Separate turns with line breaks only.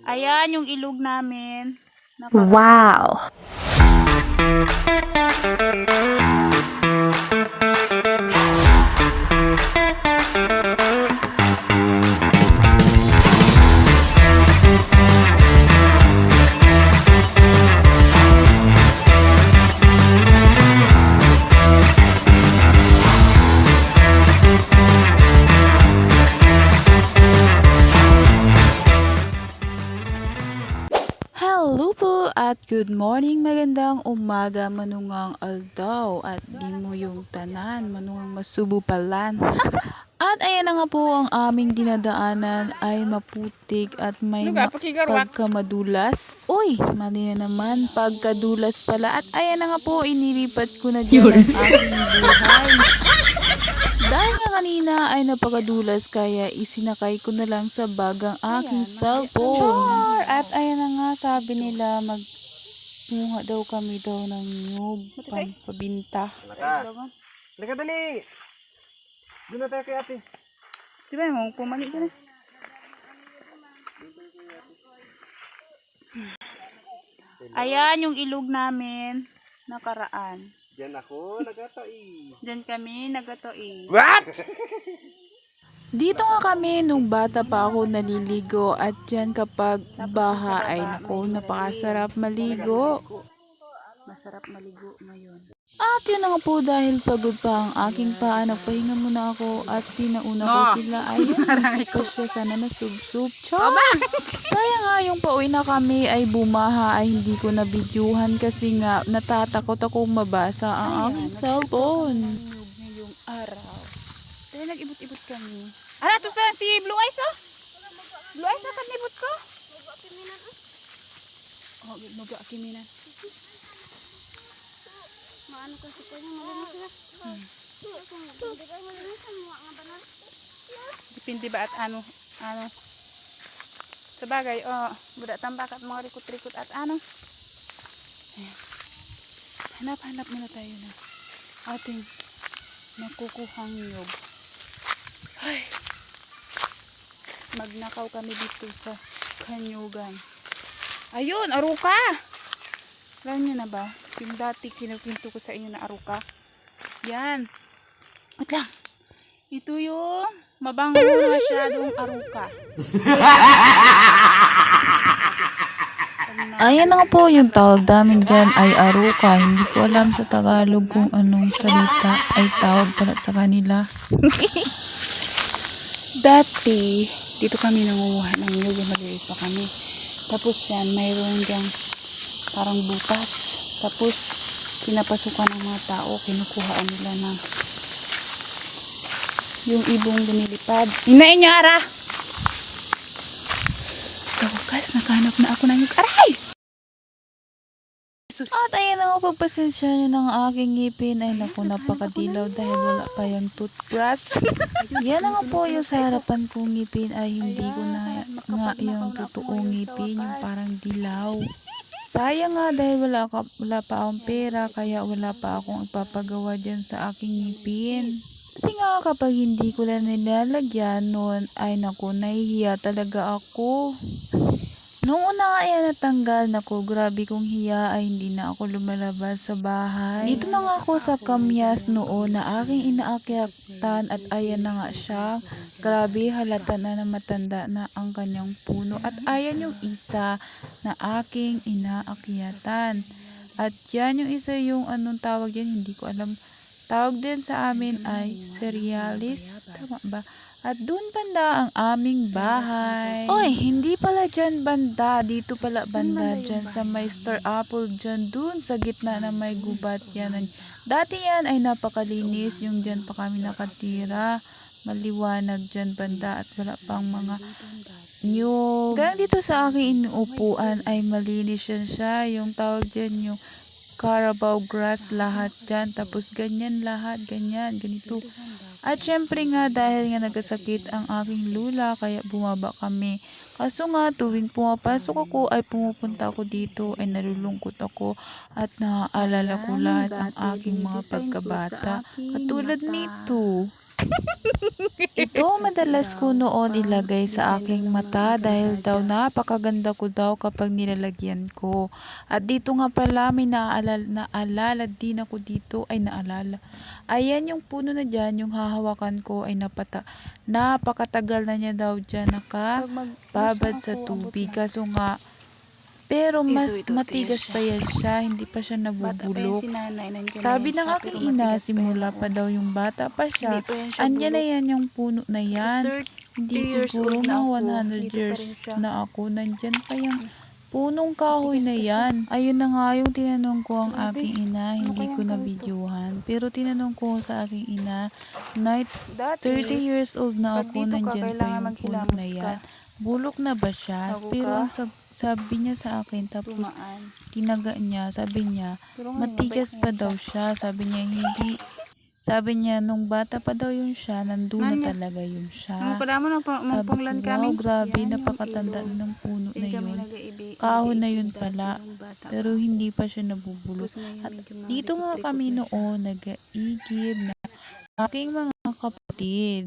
Ayan yung ilog namin.
Wow! Hello po at good morning, magandang umaga, manungang aldaw at di mo yung tanan, manungang masubo palan. At ayan na nga po, ang aming dinadaanan ay maputik at may pagkamadulas. Uy, mali na naman, pagkadulas pala. At ayan na nga po, inilipat ko na dyan ang aking buhay. Dahil nga kanina ay napakadulas kaya isinakay ko na lang sa bagang aking cellphone. At ayan na nga, sabi nila magmuha daw kami daw ng nyug pampabinta.
Halika dali! Doon na tayo kay ate.
Di ba mo pumalik ka na? Ayan yung ilog namin nakaraan.
Diyan ako nagtatoi.
Diyan kami nagatoi.
What?
Dito nga kami nung bata pa ako naliligo at yan kapag baha ay naku, napakasarap maligo.
Masarap maligo ngayon.
At yun na nga po dahil pagod pa ang aking paa, nagpahinga muna ako at pinauna ko sila ay siya sana na sub-sub. Kaya nga yung pauwi na kami ay bumaha ay hindi ko na videohan kasi nga natatakot akong mabasa ang aking cellphone.
Ngayong araw. Dahil nag-ibot-ibot kami. Ano ito pa si Blue Eyes oh? Blue Eyes na kanibot ko? Oh, mag-akiminan.
Maano kasi po niya malinis sila. Hindi kayo malinis ang mga banal.
Depende ba at ano? Sa bagay, budak tambak at mga rikot-rikot at ano? Ayan. Hanap-hanap muna tayo na ating nakukuhang nyog. Ay! Magnakaw kami dito sa kanyugan. Ayun, aruka! Alam nyo na ba? Yung dati kinukwento ko sa inyo na aruka. Yan. Wait lang. Ito yung mabango na masyadong aruka.
Ayan na nga po, yung tawag namin dyan ay aruka. Hindi ko alam sa Tagalog kung anong salita ay tawag pala sa kanila.
Dati, dito kami nangunguha ng nyug. Maliit pa kami. Tapos yan, mayroon dyang parang butas. Tapos, pinapasukan ng mga tao. Kinukuhaan nila ng yung ibong lumilipad. Hinain niyo, Ara! Sa wakas, nakahanap na ako ng nyug. Aray!
At ayan na nga, pagpasensya nyo ng aking ngipin ay naku, napakadilaw dahil wala pa yung toothbrush. Yan na nga po, yung sa harapan kong ngipin ay hindi ko na nga yung totoong ngipin, yung parang dilaw. Sayang nga dahil wala pa akong pera kaya wala pa akong ipapagawa dyan sa aking ngipin. Kasi nga kapag hindi ko lang nilalagyan noon ay naku, nahihiya talaga ako. Noong una nga yan natanggal, naku, grabe kong hiya ay hindi na ako lumalabas sa bahay. Dito na nga ako sa kamyas noon na aking inaakyatan at ayan na nga siya. Grabe, halata na matanda na ang kanyang puno at ayan yung isa na aking inaakyatan. At yan yung isa yung anong tawag yan, hindi ko alam. Tawag din sa amin ay cerealis, tama ba? At doon banda ang aming bahay. Oy, hindi pala dyan banda. Dito pala banda dyan sa may star apple dyan. Doon sa gitna na may gubat yan. Dati yan ay napakalinis. Yung dyan pa kami nakatira. Maliwanag dyan banda at wala pang mga nyug. Ganun dito sa aking inuupuan ay malinis yan siya. Yung tawag dyan yung Carabao grass lahat dyan. Tapos ganyan lahat. Ganyan. Ganito. At syempre nga dahil nga nagkasakit ang aking lula kaya bumaba kami. Kaso nga tuwing pumapasok ako ay pumupunta ako dito ay nalulungkot ako at naaalala ko lahat ang aking mga pagkabata. Katulad nito. Ito madalas ko noon ilagay sa aking mata dahil daw napakaganda ko daw kapag nilalagyan ko. At dito nga pala may naalala din ako dito ay naalala. Ayan yung puno na dyan, yung hahawakan ko ay napakatagal na niya daw dyan nakababad sa tubig. Kaso nga, pero mas matigas pa yan siya, hindi pa siya
Bata pa yan
nabubulok.
si nanay. Nandiyan
Sabi
na yan
ng
siya,
aking
pero
ina,
matigas pa yan
simula
ako.
pa daw yung bata pa siya,
Hindi pa yan siya
andyan na
bulok.
yan yung puno na yan.
30
Hindi
years
siguro
old na
mga
ako.
100
Dito pa
years
rin siya.
na ako, nandyan pa yung punong kahoy
Matigas
na
pa siya.
yan. Ayun na nga yung tinanong ko ang
Grabe.
aking ina,
Ano
hindi
kayang
ko na
gawin to?
videohan. Pero tinanong ko sa aking ina, na
Dati,
30 years old na
pag
ako,
dito ka,
nandyan pa
kailangan
yung puno
maghilamos
na
ka.
yan. Bulok na ba siya?
Bago
Pero
ka
ang sabi niya sa akin, tapos
tumaan.
tinaga niya, sabi niya,
Pero ngayon,
matigas
mabait na
pa
yan
daw siya. Sabi niya, hindi. Sabi niya, nung bata pa daw yun siya, nandun na
Nanya.
talaga yun
Ang
siya.
pala mo nang
Sabi ko,
panglan kami.
wow, grabe,
Yan yung
napakatanda
ilog.
ng puno na
Diyan kami
yun.
nag-iibig.
Kahon na yun pala,
Nung bata
pero
pa.
hindi pa siya nabubulok.
Tapos ngayon,
At
medyo
dito nga
malikot-likot
kami
na siya.
noon, nag-iigib na aking mga kapatid.